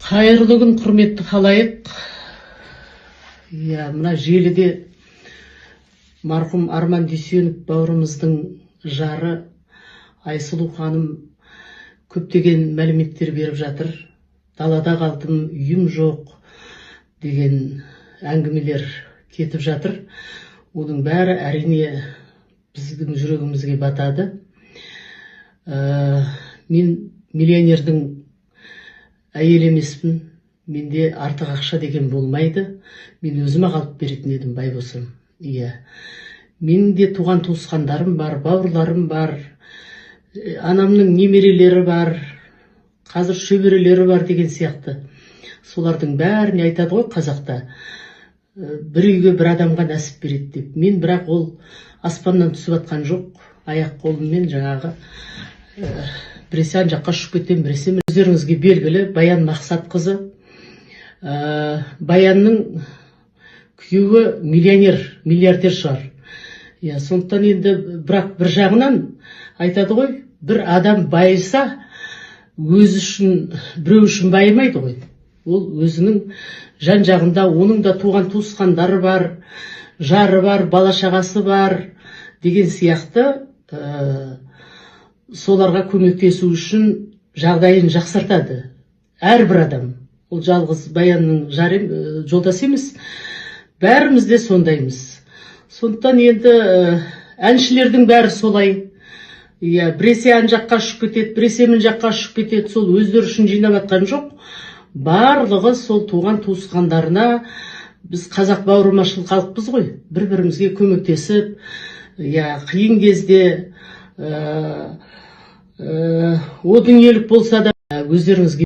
Қайырлы күн, құрметті халайық. Мына желіде марқұм Арман Дүйсенов бауырымыздың жары Айсұлу ханым көптеген мәліметтер беріп жатыр. Далада қалдым, үйім жоқ деген әңгімелер кетіп жатыр. Оның бәрі әрине біздің жүрегімізге батады. Мен миллионердің әйел емеспін. Менде артық ақша деген болмайды. Мен өзіме қалып беретін едім бай болсам. Менде туған туысқандарым бар, бауырларым бар, анамның немерелері бар, қазір шөберелері бар деген сияқты. Солардың бәріне айтады ғой қазақта, бір үйге бір адамға нәсіп береді деп. Мен бірақ ол аспаннан түсіп атқан жоқ. Аяқ қолыммен жаңағы біресе ан жаққа ұшып кетем, біресе өздеріңізге белгілі Баян Мақсатқызы. Баянның күйеуі миллионер, миллиардер шығар. Сондықтан енді бірақ бір жағынан айтады ғой, бір адам байыса, өзі үшін, біреу үшін байымайды ғой. Ол өзінің жан жағында, оның да туған туысқандары бар, жары бар, бала шағасы бар деген сияқты соларға көмектесу үшін жағдайын жақсартады. Әрбір адам. Ол жалғыз Баянның жолдасы емес. Бәріміз де сондаймыз. Сондықтан енді әншілердің бәрі солай. Біресе ан жаққа ұшып кетеді, біресе мін жаққа ұшып кетеді. Сол өздері үшін жинап атқан жоқ. Барлығы сол туған туысқандарына, біз қазақ бауырмашыл халықпыз ғой, бір-бірімізге көмектесіп, қиын кезде о дүниелік болса да өздеріңізге